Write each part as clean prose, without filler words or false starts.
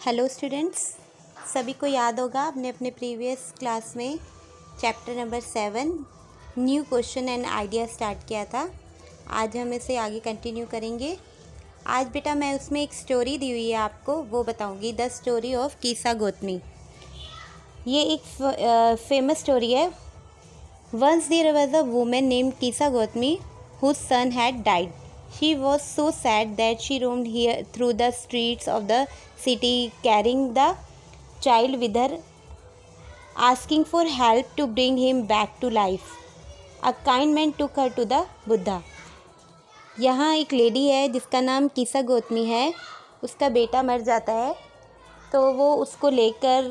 Hello students, सभी को याद होगा आपने अपने प्रीवियस क्लास में chapter number 7 new question and idea start किया था। आज हम इसे आगे कंटिन्यू करेंगे। आज बेटा मैं उसमें एक स्टोरी दी हुई है आपको, वो बताऊंगी, the story of Kisa Gotami. ये एक फेमस स्टोरी है। Once there was a woman named Kisa Gotami whose son had died. She was so sad that she roamed here through the streets of the city carrying the child with her, asking for help to bring him back to life. A kind man took her to the Buddha. यहाँ एक lady है जिसका नाम कीसा गोतमी है। उसका बेटा मर जाता है तो वो उसको लेकर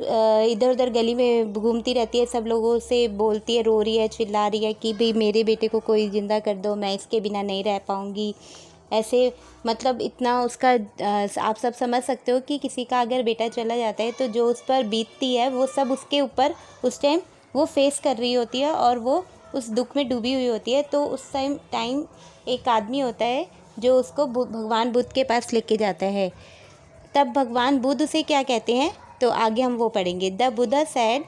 इधर उधर गली में घूमती रहती है, सब लोगों से बोलती है, रो रही है, चिल्ला रही है कि भाई मेरे बेटे को कोई ज़िंदा कर दो, मैं इसके बिना नहीं रह पाऊँगी। ऐसे मतलब इतना उसका आप सब समझ सकते हो कि किसी का अगर बेटा चला जाता है तो जो उस पर बीतती है वो सब उसके ऊपर उस टाइम वो फेस कर रही होती है और वो उस दुख में डूबी हुई होती है। तो उस टाइम एक आदमी होता है जो उसको भगवान बुद्ध के पास लेके जाता है। तब भगवान बुद्ध उसे क्या कहते हैं तो आगे हम वो पढ़ेंगे। The Buddha said,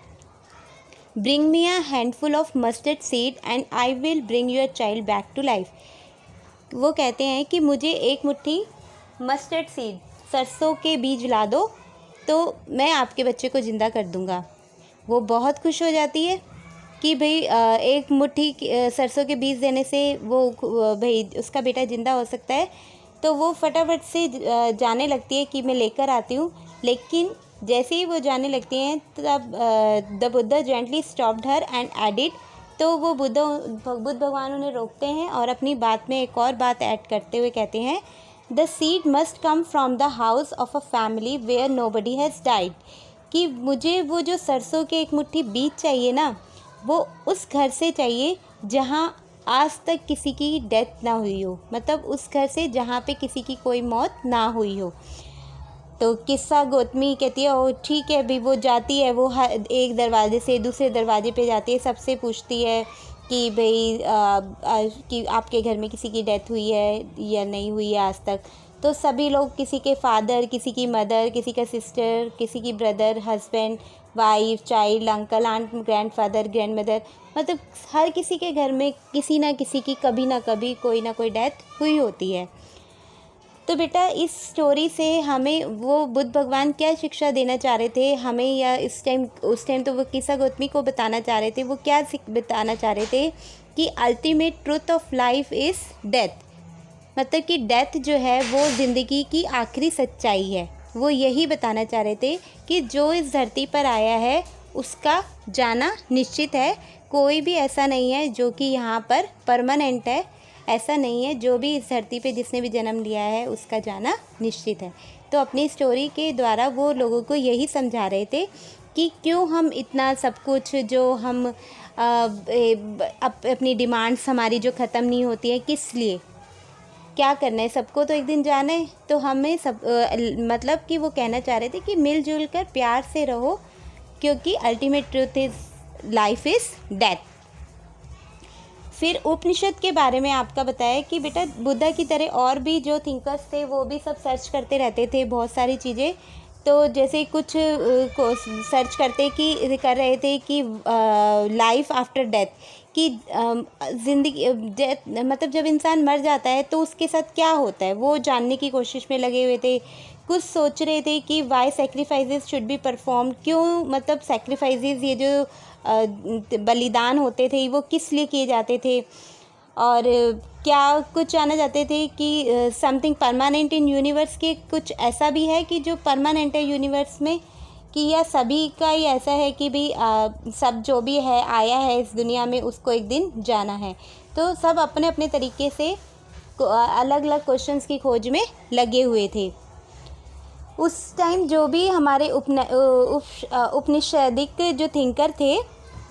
bring me a handful of mustard seed and I will bring your child back to life. वो कहते हैं कि मुझे एक मुट्ठी मस्टर्ड सीड, सरसों के बीज ला दो तो मैं आपके बच्चे को ज़िंदा कर दूंगा। वो बहुत खुश हो जाती है कि भाई एक मुट्ठी सरसों के बीज देने से वो भाई उसका बेटा ज़िंदा हो सकता है। तो वो फटाफट से जाने लगती है कि मैं लेकर आती हूँ। लेकिन जैसे ही वो जाने लगती हैं तब the Buddha gently stopped her and added. तो वो बुद्ध भगवान उन्हें रोकते हैं और अपनी बात में एक और बात ऐड करते हुए कहते हैं, the seed must come from the house of a family where nobody has died. कि मुझे वो जो सरसों के एक मुट्ठी बीज चाहिए ना, वो उस घर से चाहिए जहाँ आज तक किसी की डेथ ना हुई हो, मतलब उस घर से जहाँ पे किसी की कोई मौत ना हुई हो। तो कीसा गोतमी कहती है, ओ ठीक है भी। वो जाती है, वो एक दरवाजे से दूसरे दरवाजे पे जाती है, सबसे पूछती है कि भाई कि आपके घर में किसी की डेथ हुई है या नहीं हुई है आज तक। तो सभी लोग, किसी के फादर, किसी की मदर, किसी का सिस्टर, किसी की brother, husband, wife, child, uncle, aunt, grandfather, grandmother, मतलब हर किसी के घर में किसी ना किसी की कभी ना कभी कोई ना कोई डेथ हुई होती है। तो बेटा इस स्टोरी से हमें वो बुद्ध भगवान क्या शिक्षा देना चाह रहे थे हमें, या उस टाइम तो वो कीसा गोतमी को बताना चाह रहे थे, वो क्या बताना चाह रहे थे कि ultimate truth of life is death. मतलब कि डेथ जो है वो ज़िंदगी की आखिरी सच्चाई है। वो यही बताना चाह रहे थे कि जो इस धरती पर आया है उसका जाना निश्चित है। कोई भी ऐसा नहीं है जो कि यहाँ पर परमानेंट है, ऐसा नहीं है। जो भी इस धरती पे जिसने भी जन्म लिया है उसका जाना निश्चित है। तो अपनी स्टोरी के द्वारा वो लोगों को यही समझा रहे थे कि क्यों हम इतना सब कुछ जो हम अपनी डिमांड्स हमारी जो ख़त्म नहीं होती है, किस लिए, क्या करना है, सबको तो एक दिन जाना है। तो हमें सब मतलब कि वो कहना चाह रहे थे कि मिलजुल कर प्यार से रहो, क्योंकि ultimate truth is life is death. फिर उपनिषद के बारे में आपका बताया कि बेटा बुद्धा की तरह और भी जो थिंकर्स थे वो भी सब सर्च करते रहते थे बहुत सारी चीज़ें। तो जैसे कुछ को सर्च कर रहे थे कि लाइफ आफ्टर डेथ, कि ज़िंदगी डेथ मतलब जब इंसान मर जाता है तो उसके साथ क्या होता है, वो जानने की कोशिश में लगे हुए थे। कुछ सोच रहे थे कि why sacrifices should be perform, क्यों मतलब सेक्रीफाइसेस, ये जो बलिदान होते थे वो किस लिए किए जाते थे। और क्या कुछ जानना चाहते थे कि समथिंग परमानेंट इन यूनिवर्स, के कुछ ऐसा भी है कि जो परमानेंट है यूनिवर्स में, कि या सभी का ही ऐसा है कि भाई सब जो भी है आया है इस दुनिया में उसको एक दिन जाना है। तो सब अपने अपने तरीके से अलग अलग क्वेश्चंस की खोज में लगे हुए थे। उस टाइम जो भी हमारे उपनिषदिक जो थिंकर थे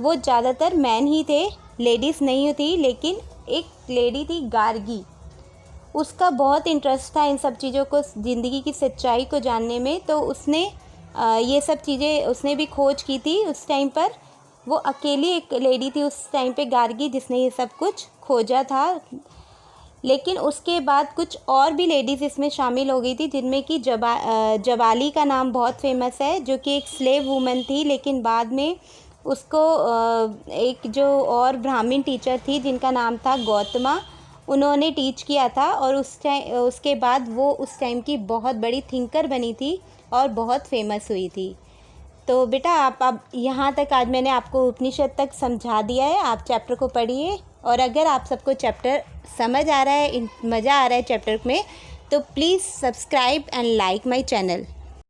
वो ज़्यादातर मैन ही थे, लेडीज़ नहीं थी। लेकिन एक लेडी थी गार्गी, उसका बहुत इंटरेस्ट था इन सब चीज़ों को, ज़िंदगी की सच्चाई को जानने में। तो उसने ये सब चीज़ें उसने भी खोज की थी उस टाइम पर। वो अकेली एक लेडी थी उस टाइम पे, गार्गी, जिसने ये सब कुछ खोजा था। लेकिन उसके बाद कुछ और भी लेडीज़ इसमें शामिल हो गई थी, जिनमें कि जबाली का नाम बहुत फेमस है, जो कि एक स्लेव वूमन थी, लेकिन बाद में उसको एक जो और ब्राह्मण टीचर थी जिनका नाम था गौतमा, उन्होंने टीच किया था। और उसके बाद वो उस टाइम की बहुत बड़ी थिंकर बनी थी और बहुत फेमस हुई थी। तो बेटा आप अब यहाँ तक आज मैंने आपको उपनिषद तक समझा दिया है, आप चैप्टर को पढ़िए। और अगर आप सबको चैप्टर समझ आ रहा है, मज़ा आ रहा है चैप्टर में, तो please subscribe and like my channel.